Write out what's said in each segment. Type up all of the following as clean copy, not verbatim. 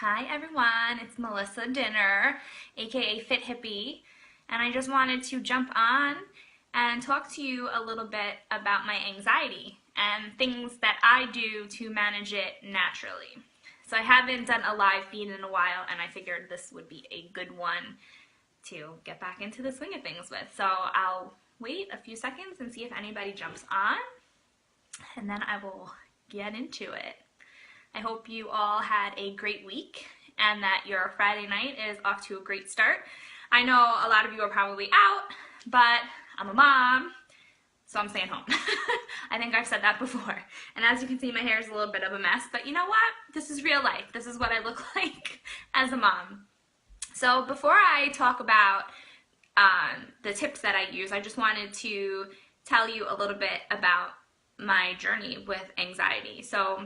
Hi everyone, it's Melissa Dinner, aka Fit Hippie, and I just wanted to jump on and talk to you a little bit about my anxiety and things that I do to manage it naturally. So I haven't done a live feed in a while, and I figured this would be a good one to get back into the swing of things with. So I'll wait a few seconds and see if anybody jumps on, and then I will get into it. I hope you all had a great week and that your Friday night is off to a great start. I know a lot of you are probably out, but I'm a mom, so I'm staying home. I think I've said that before. And as you can see, my hair is a little bit of a mess, but you know what? This is real life. This is what I look like as a mom. So before I talk about the tips that I use, I just wanted to tell you a little bit about my journey with anxiety. So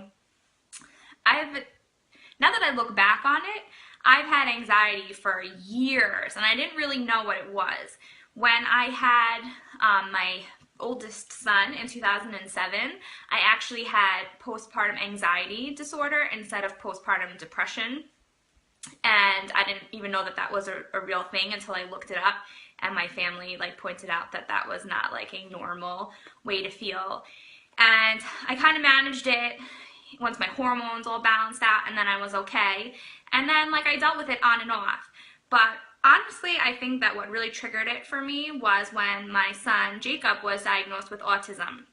now that I look back on it, I've had anxiety for years, and I didn't really know what it was. When I had my oldest son in 2007, I actually had postpartum anxiety disorder instead of postpartum depression, and I didn't even know that that was a real thing until I looked it up, and my family pointed out that that was not a normal way to feel. And I kind of managed it once my hormones all balanced out, and then I was okay. And then I dealt with it on and off. But honestly, I think that what really triggered it for me was when my son Jacob was diagnosed with autism.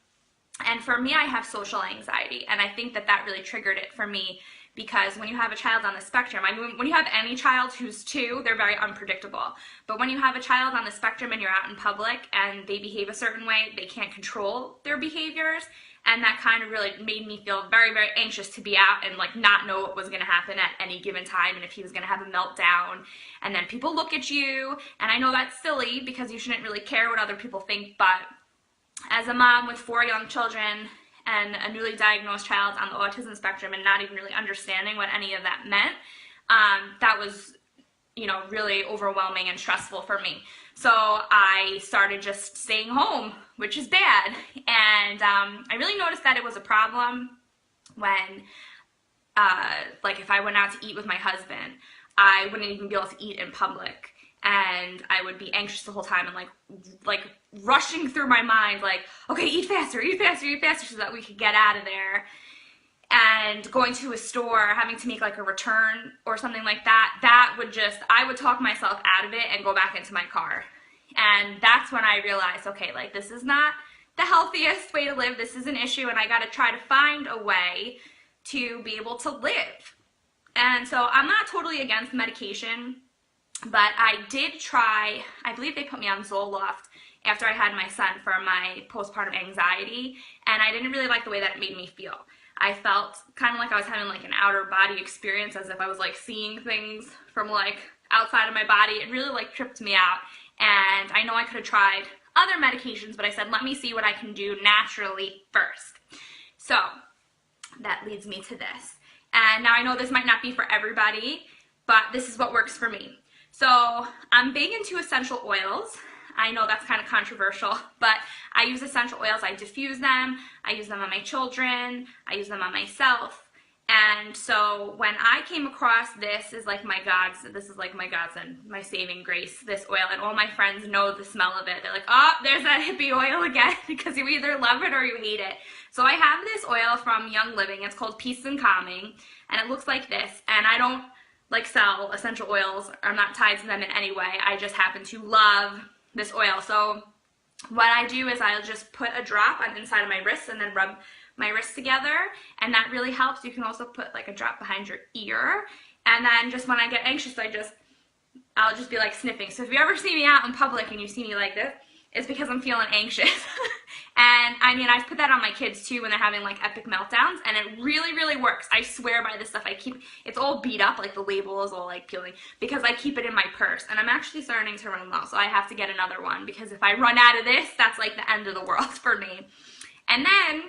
And for me, I have social anxiety, and I think that that really triggered it for me, because when you have a child on the spectrum, I mean, when you have any child who's two, they're very unpredictable. But when you have a child on the spectrum and you're out in public and they behave a certain way, they can't control their behaviors, and that kind of really made me feel very, very anxious to be out and not know what was going to happen at any given time, and if he was going to have a meltdown. And then people look at you, and I know that's silly because you shouldn't really care what other people think, but as a mom with 4 young children and a newly diagnosed child on the autism spectrum and not even really understanding what any of that meant, that was, really overwhelming and stressful for me. So I started just staying home, which is bad. And I really noticed that it was a problem when, if I went out to eat with my husband, I wouldn't even be able to eat in public. And I would be anxious the whole time and rushing through my mind, okay, eat faster, eat faster, eat faster, so that we could get out of there. And going to a store, having to make a return or something like that, I would talk myself out of it and go back into my car. And that's when I realized, okay, this is not the healthiest way to live. This is an issue, and I got to try to find a way to be able to live. And so I'm not totally against medication, but I did try, I believe they put me on Zoloft after I had my son for my postpartum anxiety, and I didn't really like the way that it made me feel. I felt kind of like I was having an outer body experience, as if I was seeing things from outside of my body. It really tripped me out, and I know I could have tried other medications, but I said, let me see what I can do naturally first. So that leads me to this. And now I know this might not be for everybody, but this is what works for me. So I'm big into essential oils. I know that's kind of controversial, but I use essential oils. I diffuse them. I use them on my children. I use them on myself. And so when I came across this, is my godsend, my saving grace, this oil. And all my friends know the smell of it. They're like, oh, there's that hippie oil again, because you either love it or you hate it. So I have this oil from Young Living. It's called Peace and Calming, and it looks like this. And I don't sell essential oils. I'm not tied to them in any way. I just happen to love this oil. So what I do is I'll just put a drop on the inside of my wrists and then rub my wrists together, and that really helps. You can also put a drop behind your ear, and then just when I get anxious, I'll just be sniffing. So if you ever see me out in public and you see me like this, it's because I'm feeling anxious. And I mean, I put that on my kids too when they're having epic meltdowns, and it really, really works. I swear by this stuff. It's all beat up, the label is all peeling, because I keep it in my purse, and I'm actually starting to run low, so I have to get another one, because if I run out of this, that's the end of the world for me. And then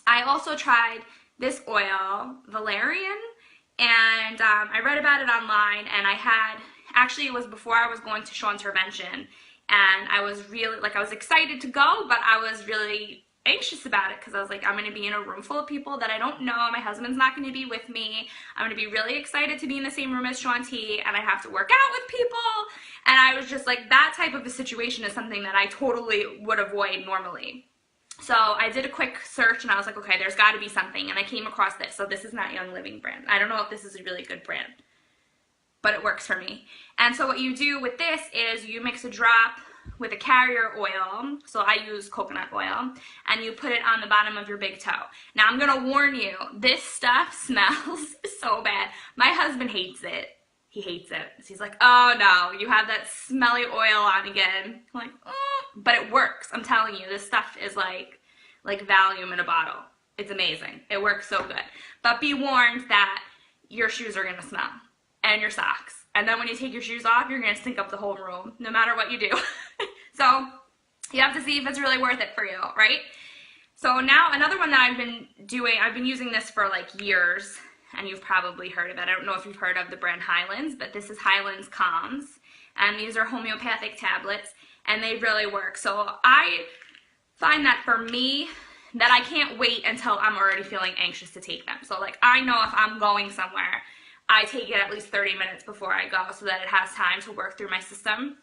I also tried this oil, Valerian, and I read about it online, and actually it was before I was going to show intervention, and I was really, I was excited to go, but I was really anxious about it because I was like, I'm going to be in a room full of people that I don't know. My husband's not going to be with me. I'm going to be really excited to be in the same room as Shanti, and I have to work out with people. And I was just like, that type of a situation is something that I totally would avoid normally. So I did a quick search and I was like, okay, there's got to be something. And I came across this. So this is not Young Living brand. I don't know if this is a really good brand, but it works for me. And so what you do with this is you mix a drop with a carrier oil, so I use coconut oil, and you put it on the bottom of your big toe. Now I'm gonna warn you, this stuff smells so bad. My husband hates it. He hates it. He's like, oh no, you have that smelly oil on again. I'm like, oh. But it works. I'm telling you, this stuff is like Valium in a bottle. It's amazing. It works so good. But be warned that your shoes are gonna smell, and your socks. And then when you take your shoes off, you're gonna stink up the whole room, no matter what you do. So you have to see if it's really worth it for you, right? So now another one that I've been doing, I've been using this for like years, and you've probably heard of it. I don't know if you've heard of the brand Highlands, but this is Highlands Calms, and these are homeopathic tablets, and they really work. So I find that for me, that I can't wait until I'm already feeling anxious to take them. So like I know if I'm going somewhere, I take it at least 30 minutes before I go so that it has time to work through my system.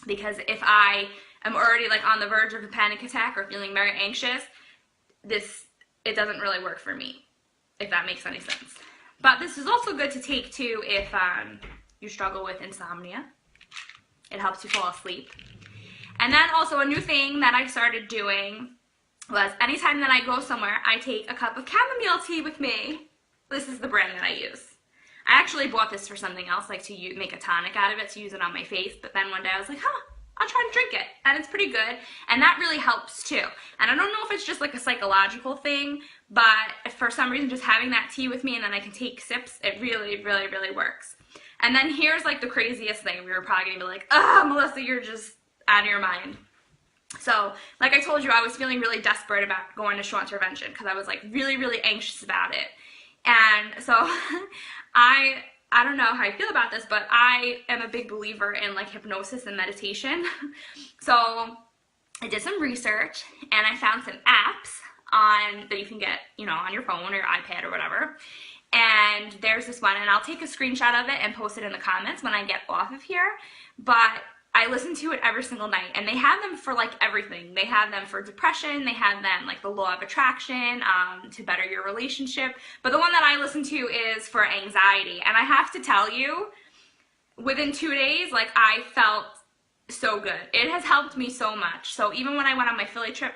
Because if I am already like on the verge of a panic attack or feeling very anxious, it doesn't really work for me, if that makes any sense. But this is also good to take too if you struggle with insomnia. It helps you fall asleep. And then also a new thing that I started doing was anytime that I go somewhere, I take a cup of chamomile tea with me. This is the brand that I use. I actually bought this for something else, like to make a tonic out of it, to use it on my face, but then one day I was like, I'll try to drink it, and it's pretty good, and that really helps too. And I don't know if it's just like a psychological thing, but for some reason just having that tea with me and then I can take sips, it really, really, really works. And then here's like the craziest thing. We were probably going to be like, Melissa, you're just out of your mind. So, like I told you, I was feeling really desperate about going to short intervention because I was like really, really anxious about it. And so I don't know how I feel about this, but I am a big believer in like hypnosis and meditation. So I did some research and I found some apps that you can get, on your phone or your iPad or whatever. And there's this one, and I'll take a screenshot of it and post it in the comments when I get off of here. But I listen to it every single night, and they have them for like everything. They have them for depression, they have them like the law of attraction, to better your relationship. But the one that I listen to is for anxiety. And I have to tell you, within 2 days, like I felt so good. It has helped me so much. So even when I went on my Philly trip,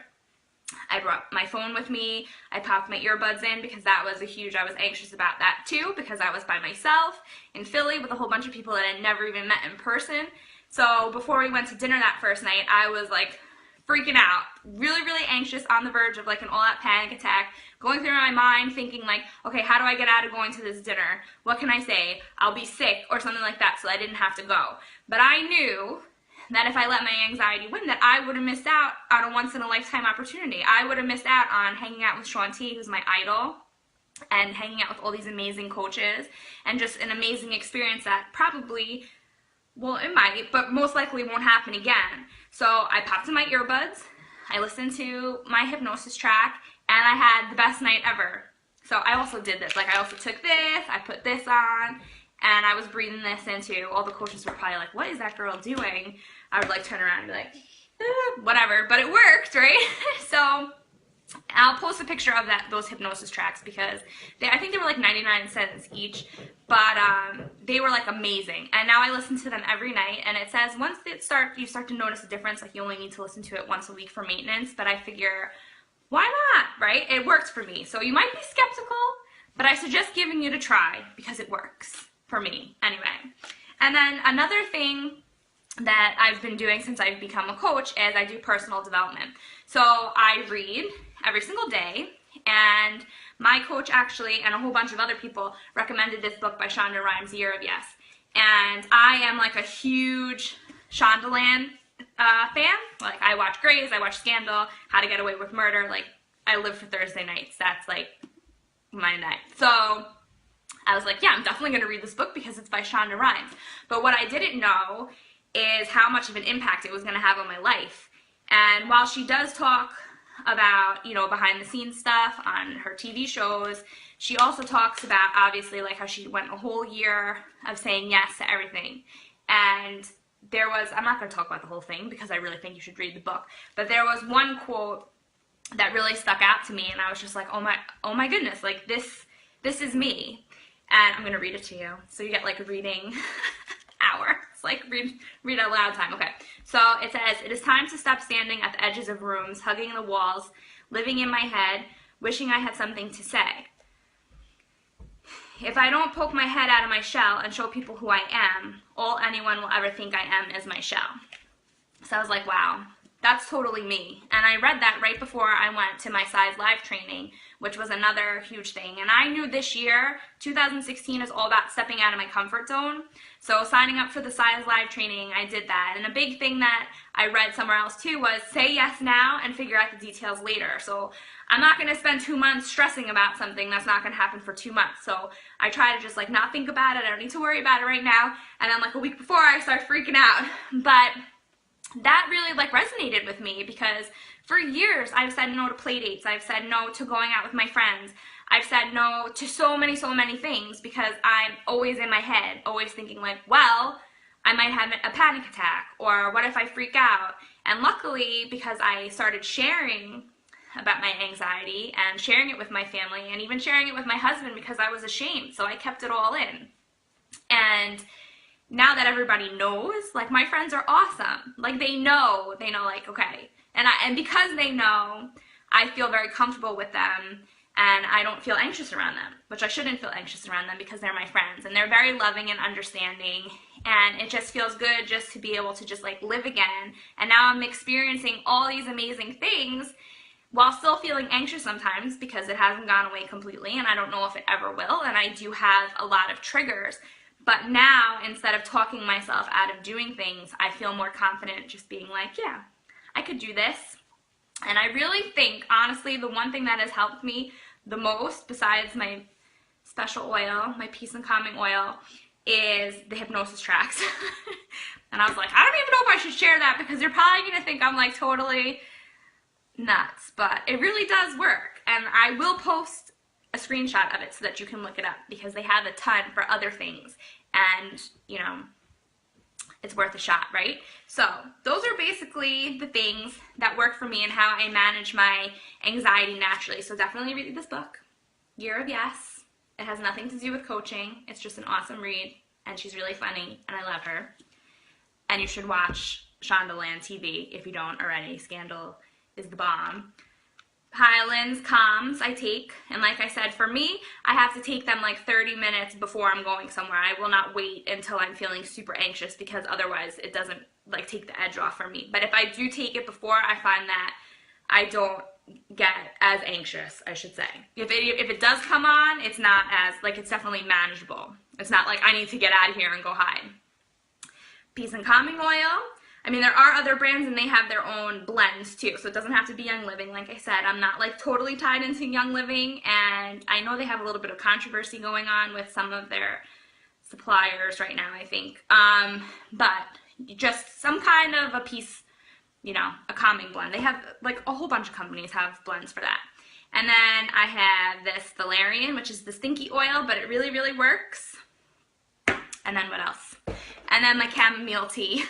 I brought my phone with me. I popped my earbuds in because that was I was anxious about that too, because I was by myself in Philly with a whole bunch of people that I'd never even met in person. So before we went to dinner that first night, I was like freaking out, really, really anxious, on the verge of like an all-out panic attack, going through my mind thinking like, okay, how do I get out of going to this dinner? What can I say? I'll be sick or something like that, so I didn't have to go. But I knew that if I let my anxiety win, that I would have missed out on a once-in-a-lifetime opportunity. I would have missed out on hanging out with Shanti, who's my idol, and hanging out with all these amazing coaches, and just an amazing experience that probably, well, it might, but most likely won't happen again. So I popped in my earbuds, I listened to my hypnosis track, and I had the best night ever. So I also did this. Like, I also took this, I put this on, and I was breathing this into. All the coaches were probably like, what is that girl doing? I would like turn around and be like, whatever, but it worked, right? So I'll post a picture of those hypnosis tracks because I think they were like 99 cents each, but they were like amazing. And now I listen to them every night, and it says once you start to notice a difference, like you only need to listen to it once a week for maintenance, but I figure, why not, right? It worked for me. So you might be skeptical, but I suggest giving it a try because it works for me anyway. And then another thing that I've been doing since I've become a coach is I do personal development. So I read every single day, and my coach actually and a whole bunch of other people recommended this book by Shonda Rhimes, Year of Yes. And I am like a huge Shondaland fan. Like, I watch Grey's, I watch Scandal, How to Get Away with Murder. Like, I live for Thursday nights. That's like my night. So I was like, yeah, I'm definitely going to read this book because it's by Shonda Rhimes. But what I didn't know is how much of an impact it was going to have on my life. And while she does talk about, you know, behind the scenes stuff on her TV shows. She also talks about, obviously, like how she went a whole year of saying yes to everything. And there was, I'm not going to talk about the whole thing because I really think you should read the book, but there was one quote that really stuck out to me, and I was just like, oh my goodness, like this is me. And I'm going to read it to you. So you get like a reading hour. It's like read out loud time. Okay. So it says, "It is time to stop standing at the edges of rooms, hugging the walls, living in my head, wishing I had something to say. If I don't poke my head out of my shell and show people who I am, all anyone will ever think I am is my shell." So I was like, wow, that's totally me. And I read that right before I went to my Size Live training, which was another huge thing. And I knew this year, 2016, is all about stepping out of my comfort zone. So signing up for the Size Live training, I did that. And a big thing that I read somewhere else too was say yes now and figure out the details later. So I'm not going to spend 2 months stressing about something that's not going to happen for 2 months. So I try to just like not think about it. I don't need to worry about it right now. And then like a week before, I start freaking out. But that really like resonated with me because for years I've said no to play dates. I've said no to going out with my friends. I've said no to so many things because I'm always in my head, always thinking like, well, I might have a panic attack, or what if I freak out? And luckily, because I started sharing about my anxiety and sharing it with my family and even sharing it with my husband because I was ashamed, so I kept it all in. And now that everybody knows, like my friends are awesome. Like they know like, okay. And because they know, I feel very comfortable with them and I don't feel anxious around them, which I shouldn't feel anxious around them because they're my friends and they're very loving and understanding, and it just feels good just to be able to just like live again. And now I'm experiencing all these amazing things while still feeling anxious sometimes because it hasn't gone away completely and I don't know if it ever will, and I do have a lot of triggers. But now, instead of talking myself out of doing things, I feel more confident just being like, yeah, I could do this. And I really think, honestly, the one thing that has helped me the most, besides my special oil, my peace and calming oil, is the hypnosis tracks. And I was like, I don't even know if I should share that because you're probably going to think I'm like totally nuts. But it really does work. And I will post a screenshot of it so that you can look it up because they have a ton for other things. And, you know, it's worth a shot, right? So those are basically the things that work for me and how I manage my anxiety naturally. So definitely read this book, Year of Yes. It has nothing to do with coaching. It's just an awesome read, and she's really funny, and I love her. And you should watch Shondaland TV if you don't already. Scandal is the bomb. Hyland's Calms I take, and like I said, for me, I have to take them like 30 minutes before I'm going somewhere. I will not wait until I'm feeling super anxious because otherwise it doesn't like take the edge off for me. But if I do take it before, I find that I don't get as anxious, I should say. If it does come on, it's not as, like, it's definitely manageable. It's not like I need to get out of here and go hide. Peace and Calming Oil. I mean, there are other brands and they have their own blends too, so it doesn't have to be Young Living. Like I said, I'm not like totally tied into Young Living, and I know they have a little bit of controversy going on with some of their suppliers right now, I think. But just some kind of a peace, you know, a calming blend. They have, like, a whole bunch of companies have blends for that. And then I have this Valerian, which is the stinky oil, but it really, really works. And then what else? And then my Chamomile Tea.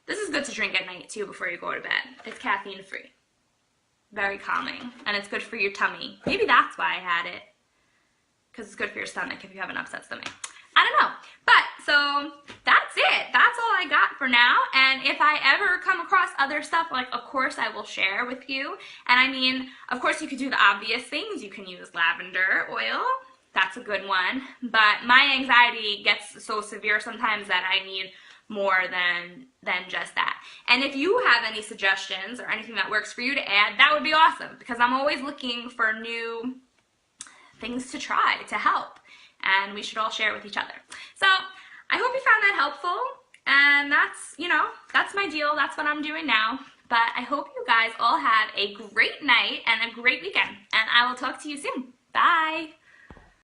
This is good to drink at night, too, before you go to bed. It's caffeine-free. Very calming. And it's good for your tummy. Maybe that's why I had it. Because it's good for your stomach if you have an upset stomach. I don't know. But, so, that's it. That's all I got for now. And if I ever come across other stuff, like, of course, I will share with you. And, I mean, of course, you could do the obvious things. You can use lavender oil. That's a good one. But my anxiety gets so severe sometimes that I need more than just that. And if you have any suggestions or anything that works for you to add, that would be awesome, because I'm always looking for new things to try to help, and we should all share with each other. So I hope you found that helpful, and that's, you know, that's my deal. That's what I'm doing now. But I hope you guys all have a great night and a great weekend, and I will talk to you soon. Bye!